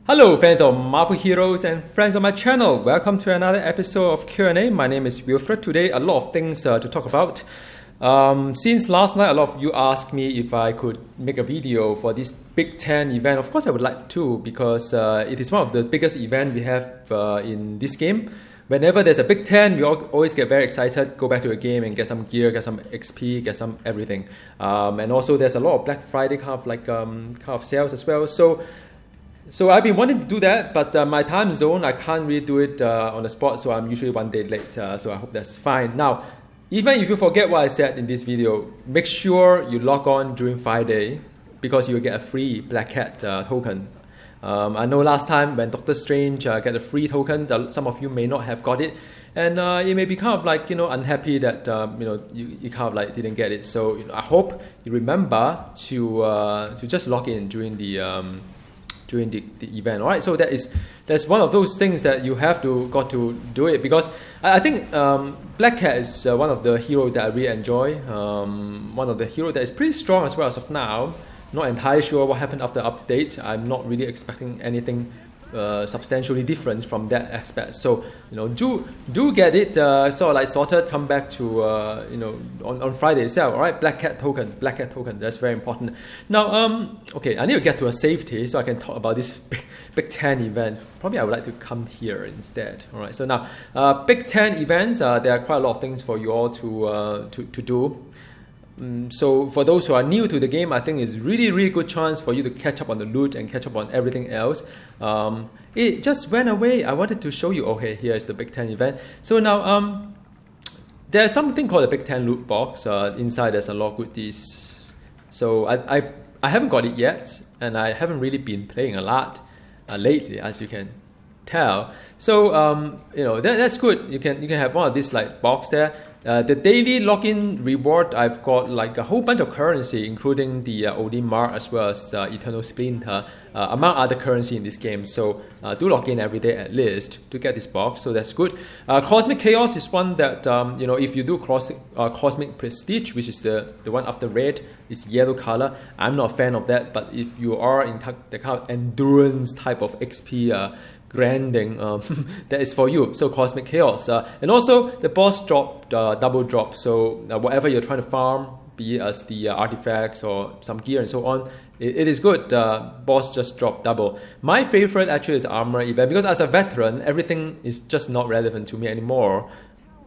Hello fans of Marvel Heroes and friends of my channel. Welcome to another episode of Q&A. My name is Wilfred. Today a lot of things to talk about. Since last night a lot of you asked me if I could make a video for this Big Ten event. Of course I would like to because it is one of the biggest events we have in this game. Whenever there's a Big Ten, we always get very excited, go back to a game and get some gear, get some XP, get some everything. And also there's a lot of Black Friday kind of sales as well. So I've been wanting to do that, but my time zone, I can't really do it on the spot, so I'm usually one day late, so I hope that's fine. Now, even if you forget what I said in this video, make sure you log on during Friday because you'll get a free Black Cat token. I know last time when Doctor Strange get a free token, some of you may not have got it, and you may be kind of like, unhappy that you kind of like didn't get it. So I hope you remember to just log in during the event. All right, so that's one of those things that you have got to do it, because I think Black Cat is one of the heroes that I really enjoy, one of the heroes that is pretty strong as well as of now. Not entirely sure what happened after the update. I'm not really expecting anything substantially different from that aspect. So do get it sort of like sorted. Come back to on Friday itself. All right, Black Cat token. That's very important. Now okay, I need to get to a safety so I can talk about this Big Ten event. Probably I would like to come here instead. All right. So now Big Ten events. There are quite a lot of things for you all to do. So for those who are new to the game, I think it's really good chance for you to catch up on the loot and catch up on everything else. It just went away. I wanted to show you. Okay, here's the Big Ten event. So now there's something called the Big Ten loot box. Inside there's a lot of goodies. So I haven't got it yet, and I haven't really been playing a lot lately, as you can tell. So that's good. You can have one of these like box there. The daily login reward, I've got like a whole bunch of currency, including the Odin Mark as well as Eternal Splinter, among other currency in this game. So do log in every day at least to get this box. So that's good. Cosmic Chaos is one that if you do Cosmic Prestige, which is the one after red, is yellow color. I'm not a fan of that, but if you are in the kind of endurance type of XP grinding, that is for you. So Cosmic Chaos, and also the boss dropped double drop. So whatever you're trying to farm, be it as the artifacts or some gear and so on, it is good. Boss just dropped double. My favorite actually is armor event, because as a veteran, everything is just not relevant to me anymore.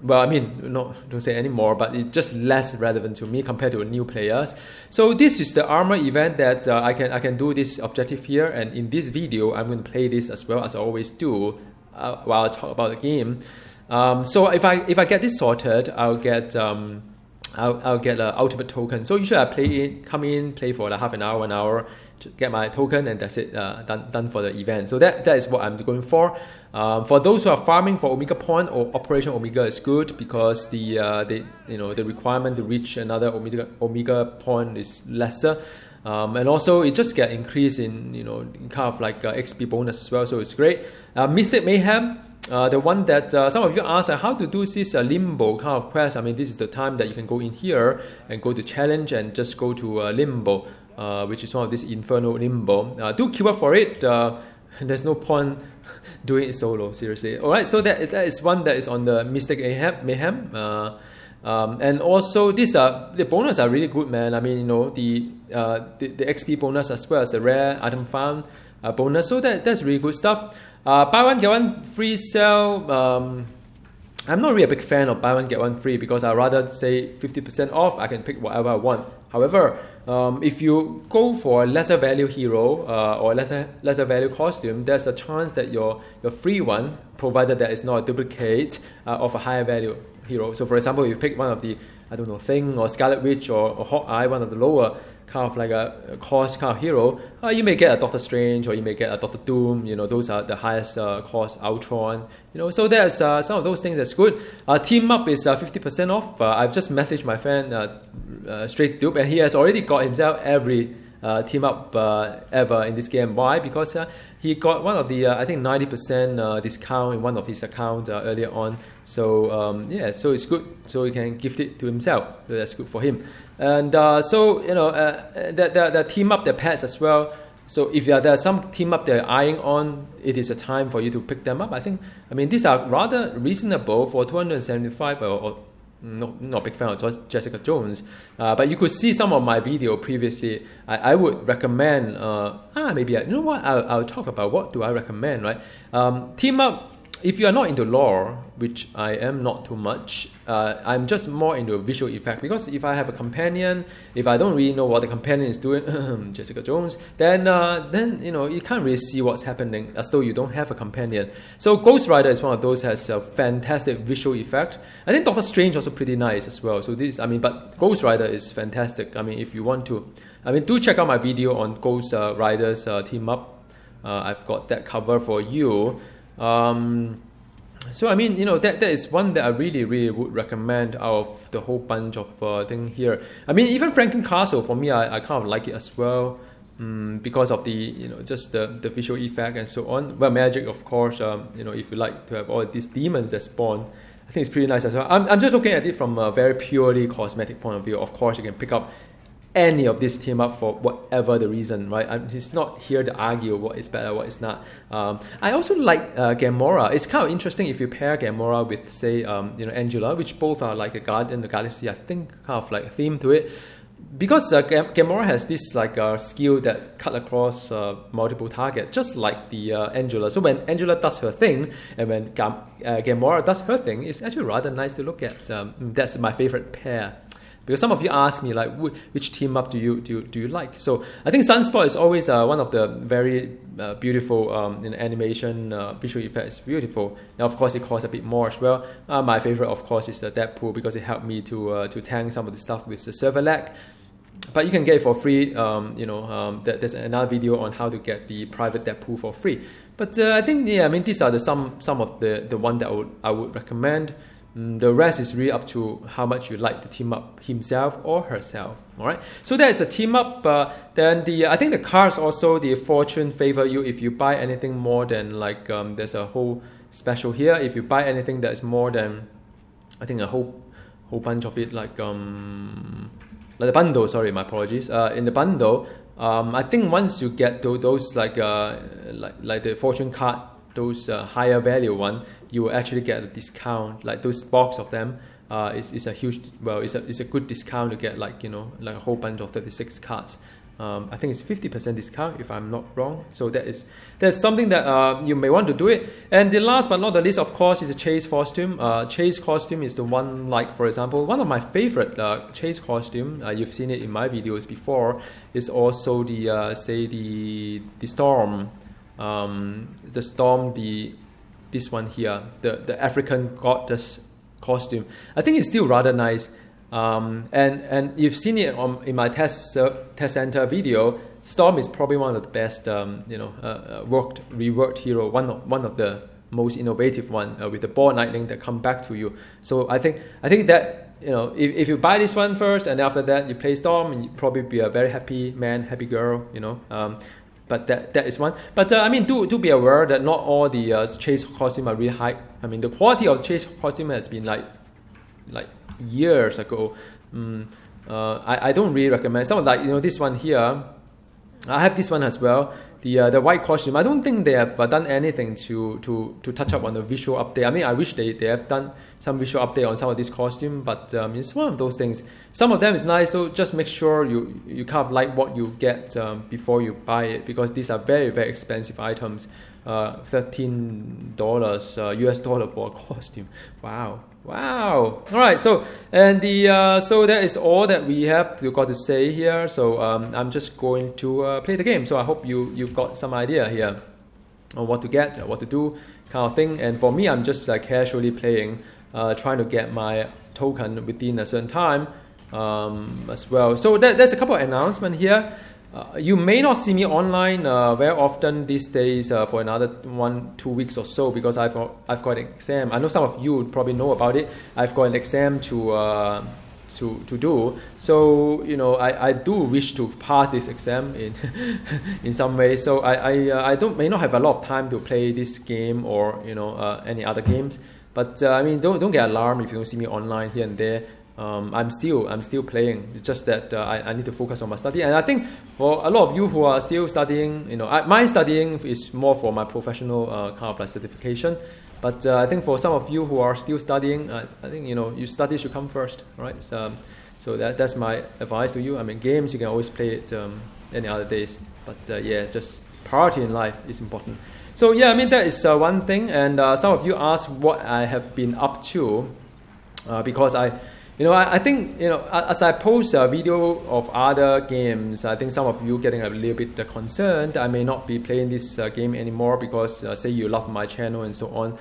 Well, I mean, don't say anymore, but it's just less relevant to me compared to new players. So this is the armor event that I can do this objective here, and in this video I'm going to play this as well as I always do while I talk about the game. So if I get this sorted, I'll get an ultimate token. So usually I come in, play for like half an hour, 1 hour, get my token, and that's it, done for the event. So that is what I'm going for. For those who are farming for Omega Point or Operation Omega is good, because the requirement to reach another Omega Point is lesser, and also it just get increase in kind of like XP bonus as well. So it's great. Mystic Mayhem. The one that some of you asked how to do this limbo kind of quest. I mean, this is the time that you can go in here and go to challenge and just go to limbo, which is one of this Inferno limbo. Do queue up for it. There's no point doing it solo, seriously. Alright, so that is one that is on the Mystic Mayhem. And also the bonus are really good, man. I mean, the XP bonus as well as the rare item found bonus. So that's really good stuff. Buy one get one free sale. I'm not really a big fan of buy one get one free, because I'd rather say 50% off. I can pick whatever I want. However, if you go for a lesser value hero or lesser value costume, there's a chance that your free one, provided that it's not a duplicate of a higher value hero. So for example, if you pick one of the Thing or Scarlet Witch or Hawkeye, one of the lower kind of like a cost kind of hero, you may get a Doctor Strange or you may get a Doctor Doom. Those are the highest cost. Ultron. So there's some of those things that's good. Team up is 50% off. I've just messaged my friend Straight Dupe, and he has already got himself every team up ever in this game. Why? Because he got one of the I think 90% discount in one of his accounts earlier on. So so it's good. So he can gift it to himself. So that's good for him. And the team up, the pets as well. So if there are some team up they're eyeing on, it is a time for you to pick them up. I mean these are rather reasonable for 275 or not a big fan of Jessica Jones, but you could see some of my video previously. I would recommend, maybe, you know what, I'll talk about what do I recommend, right? Team up, if you are not into lore, which I am not too much, I'm just more into visual effect, because if I have a companion, if I don't really know what the companion is doing, Jessica Jones, then you know, you can't really see what's happening as though you don't have a companion. So Ghost Rider is one of those, has a fantastic visual effect. I think Doctor Strange also pretty nice as well. So this, I mean, but Ghost Rider is fantastic. I mean, if you want to, I mean, do check out my video on Ghost Riders team up. I've got that cover for you. So I mean, you know, that is one that I really would recommend out of the whole bunch of thing here. I mean, even Franken Castle, for me, I kind of like it as well, because of the, you know, just the visual effect and so on. Well, magic, of course, you know, if you like to have all these demons that spawn, I think it's pretty nice as well. I'm just looking at it from a very purely cosmetic point of view. Of course, you can pick up any of this team up for whatever the reason, right? It's not here to argue what is better, what is not. I also like Gamora. It's kind of interesting if you pair Gamora with, say, you know, Angela, which both are like a Guardian of the Galaxy, I think, kind of like a theme to it. Because Gamora has this like skill that cut across multiple targets, just like the Angela. So when Angela does her thing, and when Gamora does her thing, it's actually rather nice to look at. That's my favorite pair. Because some of you ask me, like, which team up do you like? So I think Sunspot is always one of the very beautiful in animation, visual effects, beautiful. Now, of course, it costs a bit more as well. My favorite, of course, is Deadpool, because it helped me to tank some of the stuff with the server lag. But you can get it for free. You know, there's another video on how to get the private Deadpool for free. But I think, yeah, I mean, these are some of the one that I would recommend. The rest is really up to how much you like the team up himself or herself. All right. So there's a team up. Then I think the cards also, the fortune favor you if you buy anything more than like there's a whole special here. If you buy anything that's more than, I think, a whole bunch of it, like the bundle. Sorry, my apologies. In the bundle, I think once you get those like the fortune card, those higher value one, you will actually get a discount. Like those box of them is a huge, well, it's a good discount to get, like, you know, like a whole bunch of 36 cards. I think it's 50% discount if I'm not wrong. So there's something that you may want to do it. And the last but not the least, of course, is a chase costume. Chase costume is the one, like, for example, one of my favorite chase costume. You've seen it in my videos before. Is also the say the storm, this one here, the African goddess costume. I think it's still rather nice. And you've seen it in my test center video. Storm is probably one of the best, you know, reworked hero. One of the most innovative one, with the ball lightning that come back to you. So I think that, you know, if you buy this one first and after that you play Storm, and you probably be a very happy man, happy girl, you know. But that is one. But I mean, do be aware that not all the chase costume are really high. I mean, the quality of chase costume has been like years ago. I don't really recommend. Some of, like, you know, this one here, I have this one as well. The white costume, I don't think they have done anything to touch up on the visual update. I mean, I wish they have done some visual update on some of these costumes, but it's one of those things. Some of them is nice, so just make sure you kind of like what you get before you buy it, because these are very, very expensive items. $13 US dollar for a costume. Wow. All right, so and so that is all that we have got to say here. So I'm just going to play the game. So I hope you've got some idea here on what to get, what to do, kind of thing. And for me, I'm just casually playing, trying to get my token within a certain time as well. So there's a couple of announcements here. You may not see me online very often these days for another 1-2 weeks or so, because I've got an exam. I know some of you would probably know about it. I've got an exam to do. So, you know, I do wish to pass this exam in some way. So I may not have a lot of time to play this game or, you know, any other games. But I mean, don't get alarmed if you don't see me online here and there. I'm still playing. It's just that I need to focus on my study. And I think for a lot of you who are still studying, my studying is more for my professional kind of like certification. But I think for some of you who are still studying, I think your study should come first, right? So that's my advice to you. I mean, games you can always play it any other days, but just priority in life is important. So I mean that is one thing. And some of you ask what I have been up to, because I think as I post a video of other games, I think some of you getting a little bit concerned. I may not be playing this game anymore because say you love my channel and so on,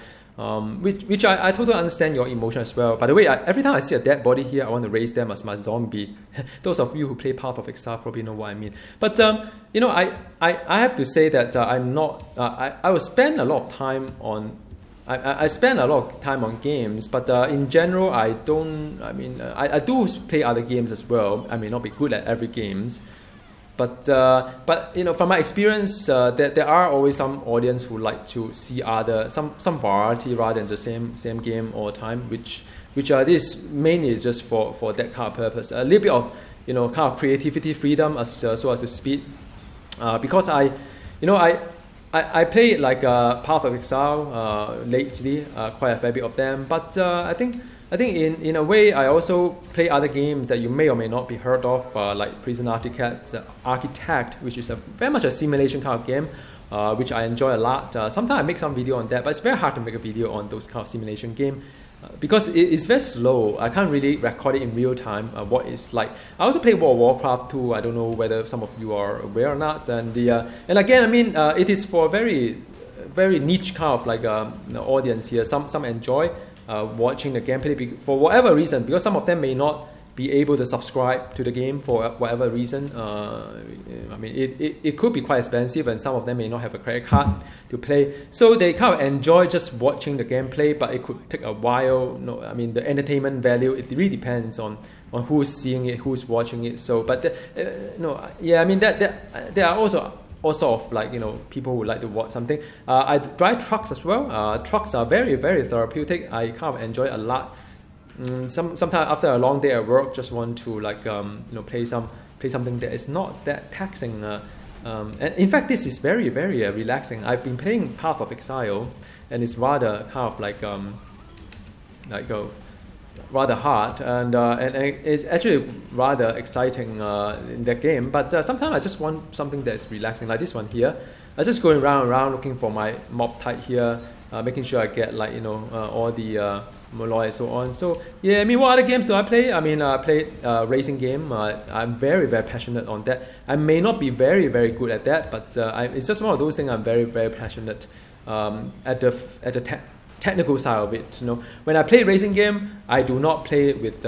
which I totally understand your emotion as well. By the way, every time I see a dead body here, I want to raise them as my zombie. Those of you who play Path of Exile probably know what I mean. But I have to say that I'm not. I will spend a lot of time on. I spend a lot of time on games, but in general, I don't. I mean, I do play other games as well. I may not be good at every games, but from my experience, there are always some audience who like to see some variety rather than the same game all the time. Which this mainly is just for that kind of purpose. A little bit of kind of creativity freedom so as to speak, because I played like Path of Exile lately, quite a fair bit of them. But I think in a way I also play other games that you may or may not be heard of, like Prison Architect, which is very much a simulation kind of game, which I enjoy a lot. Sometimes I make some video on that, but it's very hard to make a video on those kind of simulation game. Because it's very slow. I can't really record it in real time, what it's like. I also play World of Warcraft too. I don't know whether some of you are aware or not. And again, I mean, it is for a very, very niche kind of like audience here. Some enjoy watching the gameplay for whatever reason, because some of them may not be able to subscribe to the game for whatever reason. I mean, it could be quite expensive, and some of them may not have a credit card to play. So they kind of enjoy just watching the gameplay, but it could take a while. I mean, the entertainment value, it really depends on who's seeing it, who's watching it. So, but I mean, that there are also all sort of like people who like to watch something. I drive trucks as well. Trucks are very, very therapeutic. I kind of enjoy it a lot. Sometimes after a long day at work, just want to like play something that is not that taxing. And in fact, this is very, very relaxing. I've been playing Path of Exile, and it's rather kind of like rather hard, and it's actually rather exciting in that game. But sometimes I just want something that's relaxing, like this one here. I just going around looking for my mob type here, making sure I get like all the Molloy and so on. So I mean, what other games do I play? I mean, I play racing game. I'm very, very passionate on that. I may not be very, very good at that, but it's just one of those things I'm very, very passionate at the technical side of it. When I play racing game, I do not play it with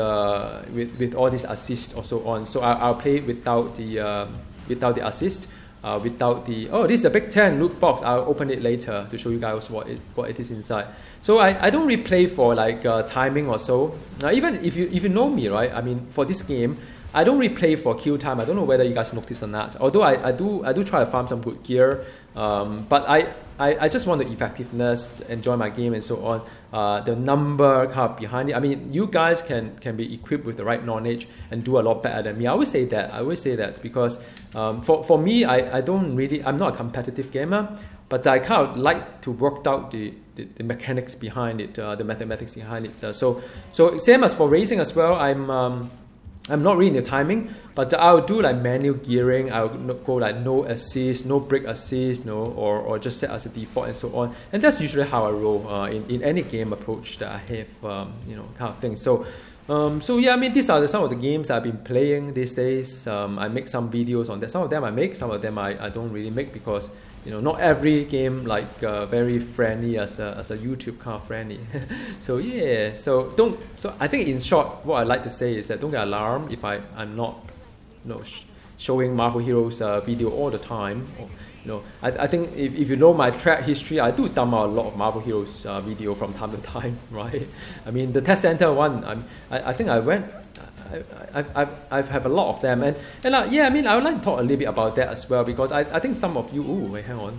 all this assist or so on. So I'll play it without the assist. Without the this is a Big Ten loot box. I'll open it later to show you guys what it is inside. So I don't really play for like timing or so. Even if you know me, right? I mean, for this game, I don't really play for kill time. I don't know whether you guys notice or not. Although I do try to farm some good gear, but I just want the effectiveness, enjoy my game and so on. The number kind of behind it. I mean, you guys can be equipped with the right knowledge and do a lot better than me. I always say that because for me, I'm not a competitive gamer, but I kind of like to work out the mechanics behind it, the mathematics behind it. So same as for racing as well. I'm not really in the timing, but I'll do like manual gearing. I'll go like no assist, no brake assist, or just set as a default and so on. And that's usually how I roll in any game approach that I have, kind of thing. So I mean, these are some of the games I've been playing these days. I make some videos on that. Some of them I make, some of them I don't really make because not every game like very friendly as a YouTube kind of friendly. So I think in short, what I like to say is that don't get alarmed if I'm not showing Marvel Heroes video all the time. I think if you know my track history, I do dump out a lot of Marvel Heroes video from time to time, right? I mean, the test center one, I think I have a lot of them, and I mean, I would like to talk a little bit about that as well, because I think some of you, wait, hang on,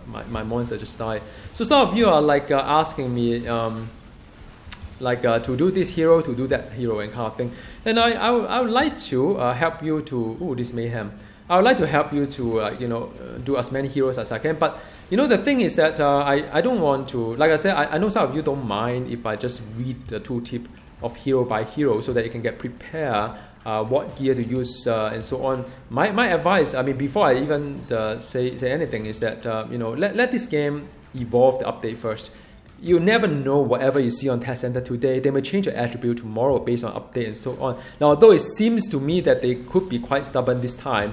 my monster just died. So some of you are like asking me, like to do this hero, to do that hero, and kind of thing. And I would like to help you to this mayhem. I would like to help you to do as many heroes as I can. But the thing is that I don't want to, like I said, I know some of you don't mind if I just read the tooltip of hero by hero so that you can get prepared what gear to use and so on. My advice, I mean, before I even say anything, is that let this game evolve the update first. You never know whatever you see on Test Center today. They may change the attribute tomorrow based on update and so on. Now, although it seems to me that they could be quite stubborn this time,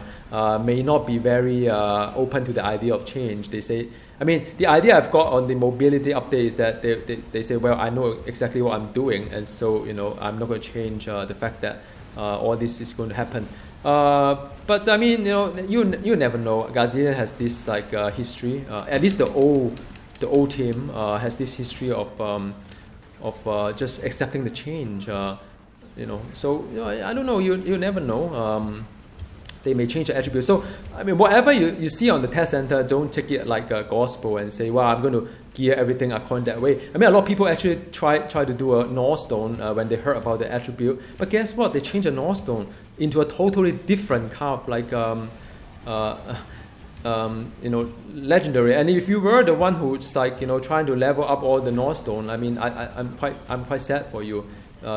may not be very open to the idea of change. They say, I mean, the idea I've got on the mobility update is that they say, well, I know exactly what I'm doing, and so I'm not going to change the fact that all this is going to happen. But I mean, you never know. Gazillion has this like history. At least the old team has this history of just accepting the change. So I don't know. You never know. They may change the attributes. So I mean, whatever you see on the test center, don't take it like a gospel and say, well, I'm going to gear everything according that way. I mean, a lot of people actually try to do a North Stone when they heard about the attribute. But guess what? They changed a North Stone into a totally different kind of like legendary. And if you were the one who's like trying to level up all the North Stone, I mean, I'm quite sad for you.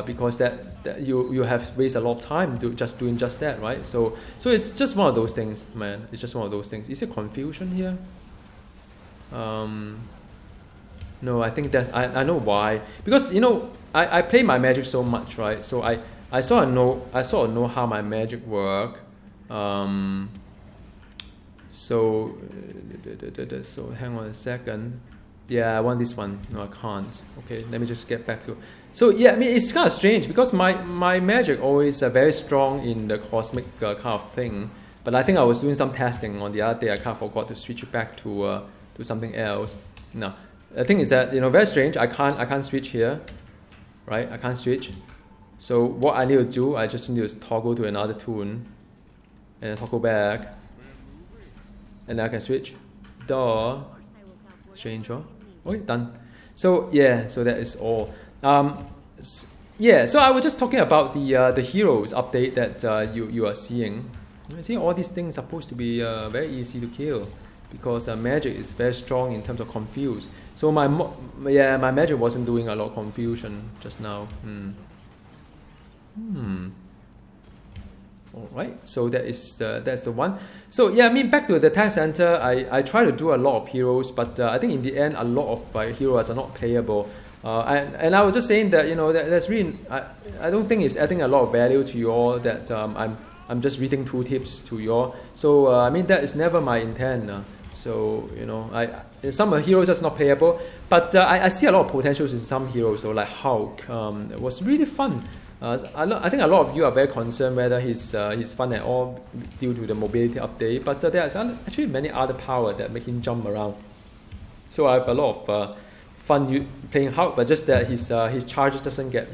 Because that you have wasted a lot of time doing just that, right? So it's just one of those things, man. It's just one of those things. Is there confusion here? No, I think that's I know why. Because I play my magic so much, right? So I sort of know how my magic work. So hang on a second. Yeah, I want this one. No, I can't. Okay, let me just get back to. So yeah, I mean, it's kind of strange because my magic always very strong in the cosmic kind of thing. But I think I was doing some testing on the other day. I kind of forgot to switch it back to something else. No, the thing is that very strange. I can't switch here, right? I can't switch. So what I need to do, I just need to toggle to another tune, and then toggle back, and then I can switch. Strange, huh? Okay, done. So yeah, so that is all. Yeah, so I was just talking about the heroes update that you are seeing. You see, all these things are supposed to be very easy to kill because magic is very strong in terms of confuse. So my magic wasn't doing a lot of confusion just now. All right, so that's the one. So yeah, I mean, back to the tech center, I try to do a lot of heroes, but I think in the end a lot of heroes are not playable. And I was just saying that that's really I don't think it's adding a lot of value to you all that I'm just reading tooltips to you all. So I mean, that is never my intent. So some of the heroes are just not playable, but I see a lot of potentials in some heroes though, like Hulk. It was really fun. I think a lot of you are very concerned whether he's fun at all due to the mobility update, but there are actually many other powers that make him jump around. So I have a lot of fun playing Hulk, but just that his charge doesn't get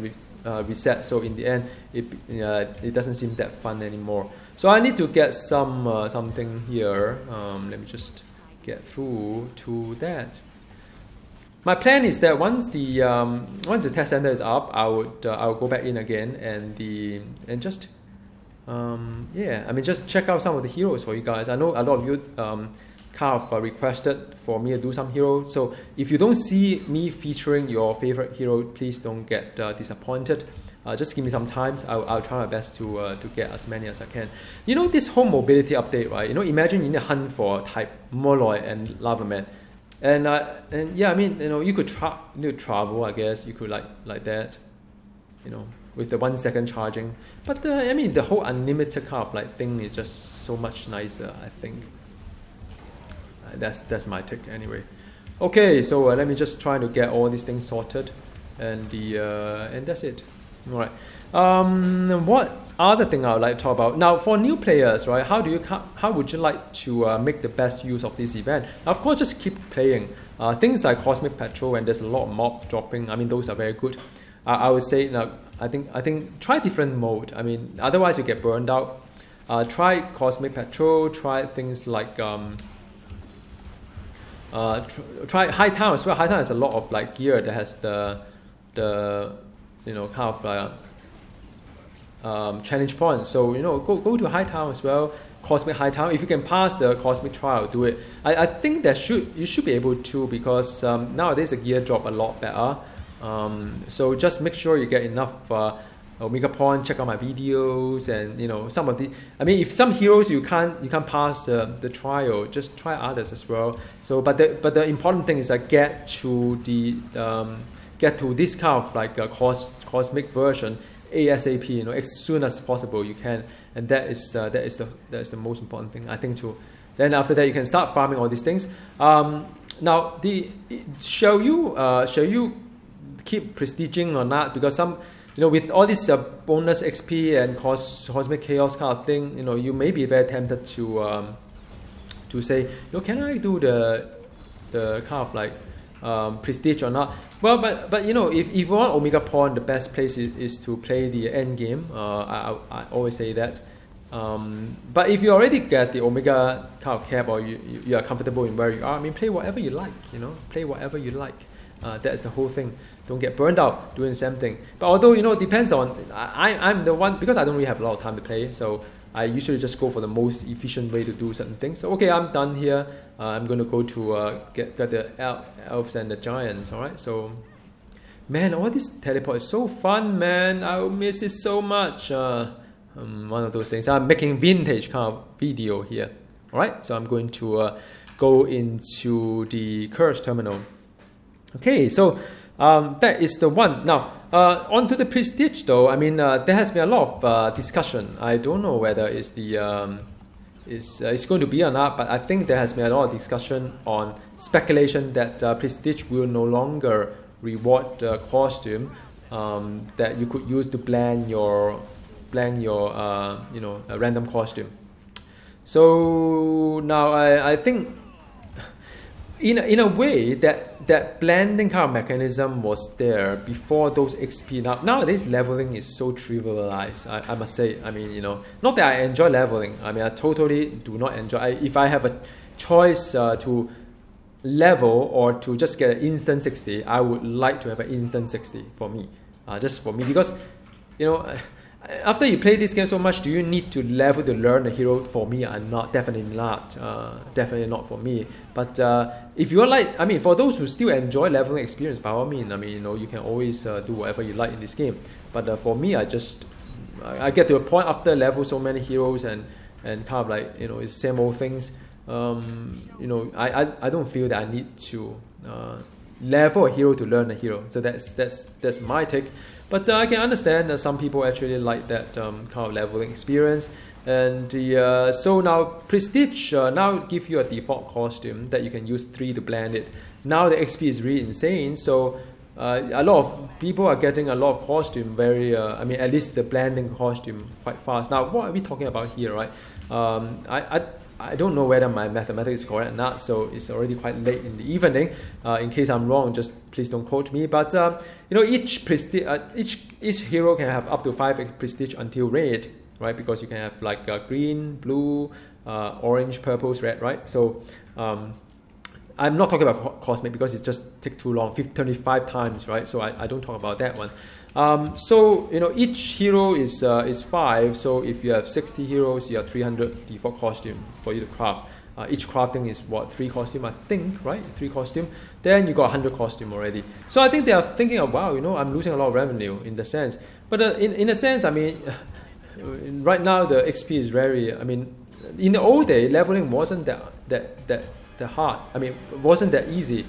reset. So in the end, it doesn't seem that fun anymore. So I need to get something here. Let me just get through to that. My plan is that once the test center is up, I will go back in again and just just check out some of the heroes for you guys. I know a lot of you kind of requested for me to do some heroes. So if you don't see me featuring your favorite hero, please don't get disappointed. Just give me some time. I'll try my best to get as many as I can. This whole mobility update, right? Imagine you need to hunt for type Molloy and Lava Man. And yeah, I mean, you could travel, I guess. You could like that, with the 1 second charging. But I mean, the whole unlimited kind of like thing is just so much nicer, I think. That's my take anyway. Okay, so let me just try to get all these things sorted, and that's it. All right. What other thing I would like to talk about now for new players, right? How would you like to make the best use of this event? Now, of course, just keep playing. Things like Cosmic Patrol, and there's a lot of mob dropping. I mean, those are very good. I would say now. I think try different mode. I mean, otherwise you get burned out. Try Cosmic Patrol. Try things like try High Town as well. High Town has a lot of like gear that has the the kind of challenge point. So go to High Town as well, Cosmic High Town. If you can pass the Cosmic trial, do it. I think that you should be able to, because nowadays the gear drop a lot better. So just make sure you get enough Omega point. Check out my videos, and some of the. I mean, if some heroes you can't pass the trial, just try others as well. So, but the important thing is that get to this kind of like a cosmic version ASAP. As soon as possible you can, and that is the most important thing, I think too. Then after that you can start farming all these things. Now shall you keep prestiging or not? Because some. With all this bonus XP and cosmic chaos kind of thing, you may be very tempted to say, can I do the kind of like prestige or not? Well, but if you want Omega Pawn, the best place is to play the end game. I always say that. But if you already get the Omega kind of cap, or you are comfortable in where you are, I mean, play whatever you like. Play whatever you like. That's the whole thing. Don't get burned out doing the same thing. But although it depends on, I'm the one, because I don't really have a lot of time to play, so I usually just go for the most efficient way to do certain things. So okay, I'm done here. I'm going to go to get the elves and the giants. All right. So, man, all this teleport is so fun, man. I will miss it so much. One of those things. I'm making vintage kind of video here. All right. So I'm going to go into the Curse Terminal. Okay, so that is the one. Now, on to the prestige though. I mean, there has been a lot of discussion. I don't know whether it's going to be or not, but I think there has been a lot of discussion on speculation that prestige will no longer reward the costume that you could use to blend your a random costume. So now I think in a way that blending kind of mechanism was there before those XP. Nowadays leveling is so trivialized, I must say. I mean, not that I enjoy leveling. I mean, I totally do not enjoy. If I have a choice to level or to just get an instant 60, I would like to have an instant 60 for me. Just for me, because after you play this game so much, do you need to level to learn the hero? For me, I'm not. Definitely not. Definitely not for me. But if you're like, I mean, for those who still enjoy leveling experience, by all means, I mean, you can always do whatever you like in this game. But for me, I get to a point after level so many heroes and kind of like, it's the same old things. I don't feel that I need to level a hero to learn a hero. So that's my take. But I can understand that some people actually like that kind of leveling experience. And so now prestige now give you a default costume that you can use 3 to blend it. Now the XP is really insane. So a lot of people are getting a lot of costume very, at least the blending costume quite fast. Now what are we talking about here, right? I don't know whether my mathematics is correct or not, so it's already quite late in the evening. In case I'm wrong, just please don't quote me. But each prestige, each hero can have up to 5 prestige until red, right? Because you can have like green, blue, orange, purples, red, right? So I'm not talking about cosmic because it just takes too long, 25 times, right? So I don't talk about that one. So each hero is 5. So if you have 60 heroes, you have 300 default costume for you to craft. Each crafting is 3 costume, I think, right? 3 costume. Then you got 100 costume already. So I think they are thinking of, wow, I'm losing a lot of revenue in the sense. But in a sense, I mean, right now the XP is very. I mean, in the old day, leveling wasn't that hard. I mean, wasn't that easy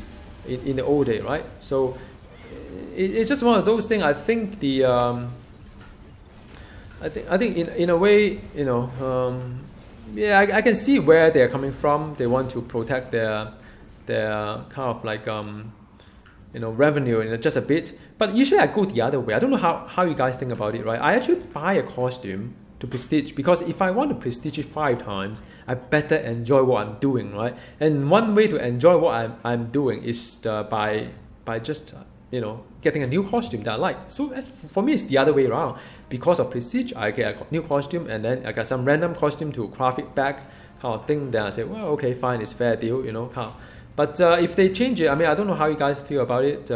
in the old day, right? So it's just one of those things. I think the I think in a way, I can see where they're coming from. They want to protect their kind of like revenue just a bit. But usually I go the other way. I don't know how you guys think about it, right? I actually buy a costume to prestige, because if I want to prestige it 5 times, I better enjoy what I'm doing, right? And one way to enjoy what I'm doing is by just getting a new costume that I like. So for me, it's the other way around. Because of prestige, I get a new costume, and then I got some random costume to craft it back, kind of thing. Then I say, well, okay, fine, it's fair deal, kind of. But if they change it, I mean, I don't know how you guys feel about it.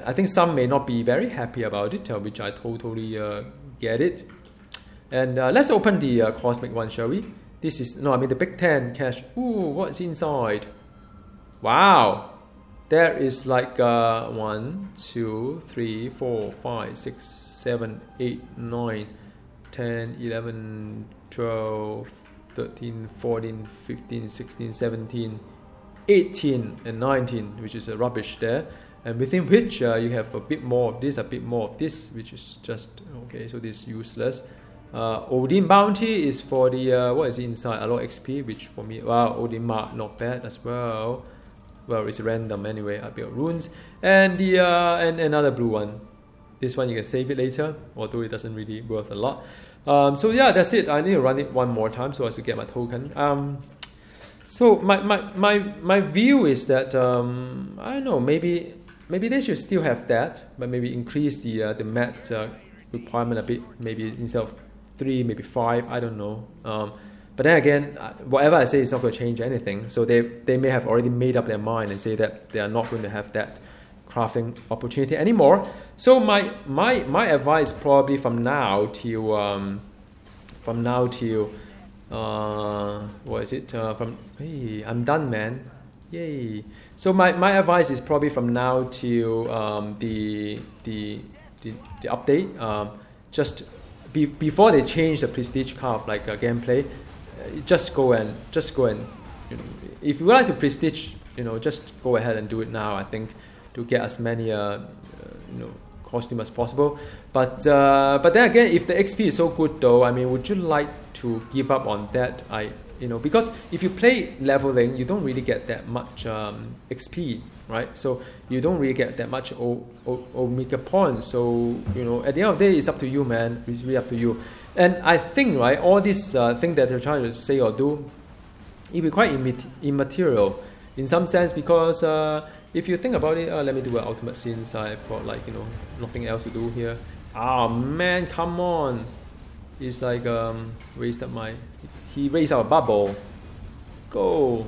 I think some may not be very happy about it, which I totally get it. And let's open the cosmic one, shall we? This is, no, I mean the Big Ten cash. Ooh, what's inside? Wow. There is like 1, 2, 3, 4, 5, 6, 7, 8, 9, 10, 11, 12, 13, 14, 15, 16, 17, 18, and 19, which is rubbish there. And within which you have a bit more of this, a bit more of this, which is just, okay, so this is useless. Odin Bounty is for the, what is inside? A lot of XP, which for me, wow, Odin Mark, not bad as well. Well, it's random anyway, a bit of runes. And the and another blue one. This one you can save it later, although it doesn't really worth a lot. So yeah, that's it. I need to run it one more time so as to get my token. So my view is that I don't know, maybe they should still have that, but maybe increase the mat requirement a bit. Maybe instead of 3, maybe 5. I don't know. But then again, whatever I say is not going to change anything. So they may have already made up their mind and say that they are not going to have that crafting opportunity anymore. So my advice probably from now till what is it? Hey, I'm done, man. Yay! So my advice is probably from now till the update. Just before they change the prestige kind of like gameplay. Just go and you know, if you would like to prestige, just go ahead and do it now. I think to get as many costume as possible. But then again, if the XP is so good though, I mean, would you like to give up on that? Because if you play leveling, you don't really get that much XP, right? So you don't really get that much Omega points. So at the end of the day, it's up to you, man. It's really up to you. And I think, right, all these things that they're trying to say or do, it'll be quite immaterial in some sense, because if you think about it, let me do an ultimate since I've got like nothing else to do here. Oh man, come on! It's like he raised our bubble. Go.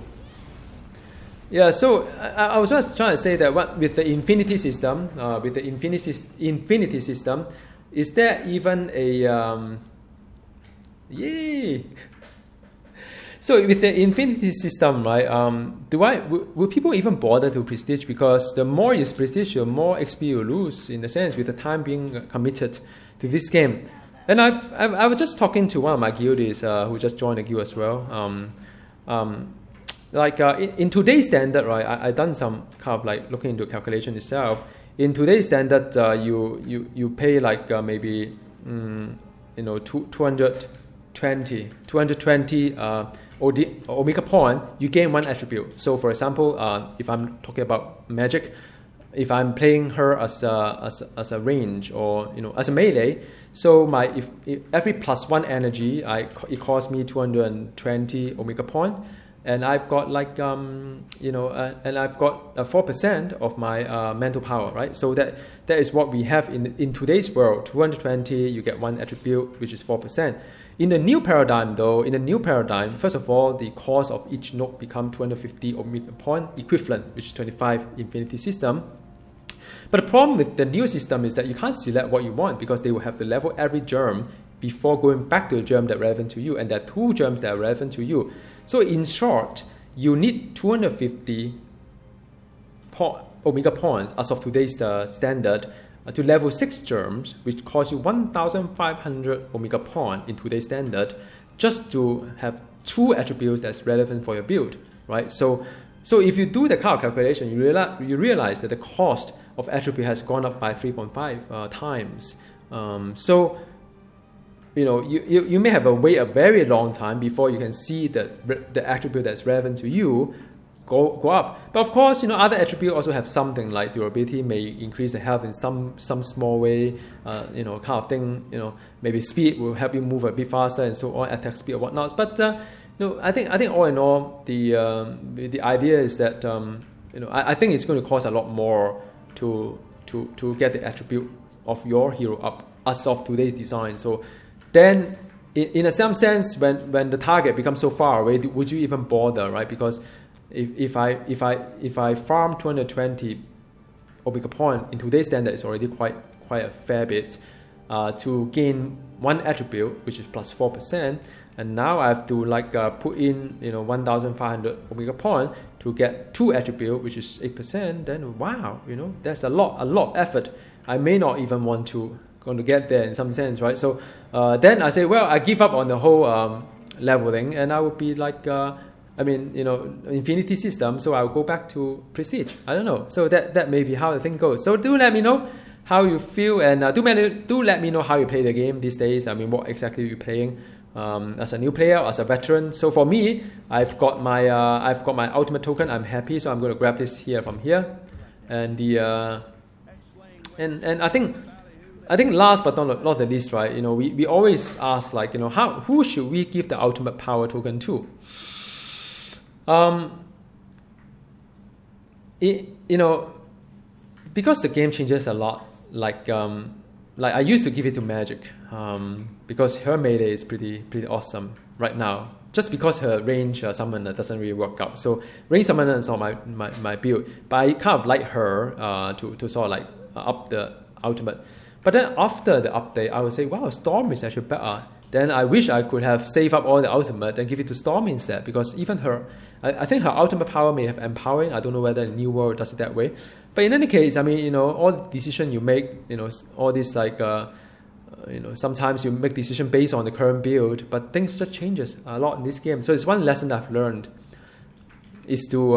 Yeah, so I was just trying to say that with the infinity system, is there even a yay? So with the infinity system, right? Will people even bother to prestige? Because the more you prestige, the more XP you lose. In a sense, with the time being committed to this game. And I was just talking to one of my guildies who just joined the guild as well. In today's standard, right? I done some kind of like looking into calculation itself. In today's standard, you pay like maybe 220 Omega point, you gain one attribute. So for example, if I'm talking about magic, if I'm playing her as a range or as a melee, so if every +1 energy, it costs me 220 Omega point, and I've got like and I've got 4% of my mental power, right? So that is what we have in today's world. 220, you get one attribute, which is 4%. In the new paradigm, though, first of all, the cost of each node become 250 Omega point equivalent, which is 25 infinity system. But the problem with the new system is that you can't select what you want, because they will have to level every germ before going back to the germ that are relevant to you, and there are 2 germs that are relevant to you. So in short, you need 250 Omega points as of today's standard to level 6 germs, which cost you 1,500 Omega point in today's standard, just to have 2 attributes that's relevant for your build, right? So if you do the kind of calculation, you realize that the cost of attribute has gone up by 3.5 times. So you may have to wait a very long time before you can see the attribute that's relevant to you go up. But of course, other attributes also have something, like durability may increase the health in some small way, kind of thing. Maybe speed will help you move a bit faster and so on, attack speed or whatnot. But I think all in all, the idea is that I think it's going to cost a lot more to get the attribute of your hero up as of today's design. So then, in some sense, when the target becomes so far away, would you even bother, right? Because if I farm 220 Omega point in today's standard is already quite a fair bit to gain one attribute, which is plus 4%. And now I have to put in 1,500 Omega point to get 2 attribute, which is 8%. Then wow, that's a lot of effort. I may not even going to get there in some sense, right? So then I say, well, I give up on the whole leveling, and I would be infinity system. So I'll go back to prestige. I don't know. So that may be how the thing goes. So do let me know how you feel, and do let me know how you play the game these days. What exactly you're playing. As a new player, as a veteran. So for me, I've got my ultimate token. I'm happy, so I'm going to grab this here from here, and and I think last but not the least, right? We always ask who should we give the ultimate power token to? Because the game changes a lot. I used to give it to Magic because her melee is pretty awesome right now. Just because her range summoner doesn't really work out. So range summoner is not my build. But I kind of like her to sort of up the ultimate. But then after the update, I would say, wow, Storm is actually better. Then I wish I could have saved up all the ultimate and give it to Storm instead, because even her, I think her ultimate power may have empowering. I don't know whether New World does it that way. But in any case, all the decision you make, all this sometimes you make decision based on the current build, but things just changes a lot in this game. So it's one lesson I've learned is to,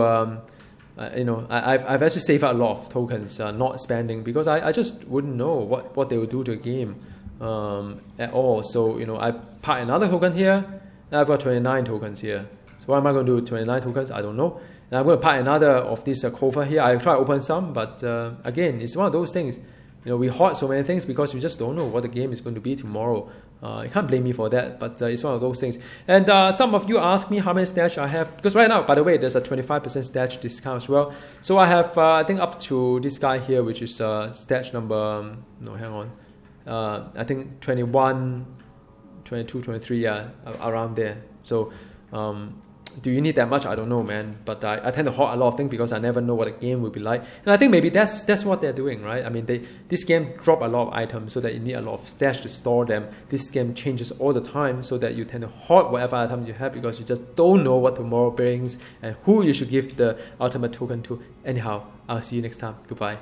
I've actually saved up a lot of tokens, not spending, because I just wouldn't know what they would do to a game at all. So, I park another token here, and I've got 29 tokens here. So what am I going to do with 29 tokens? I don't know. And I'm going to park another of this cover here. I try to open some, but again, it's one of those things. We hoard so many things because we just don't know what the game is going to be tomorrow. You can't blame me for that, but it's one of those things. And some of you ask me how many stash I have, because right now, by the way, there's a 25% stash discount as well. So I have, I think, up to this guy here, which is stash number, I think 21, 22, 23, around there. So do you need that much? I don't know, man. But I tend to hoard a lot of things because I never know what the game will be like. And I think maybe that's what they're doing, right? This game drop a lot of items so that you need a lot of stash to store them. This game changes all the time so that you tend to hoard whatever items you have because you just don't know what tomorrow brings and who you should give the ultimate token to. Anyhow, I'll see you next time. Goodbye.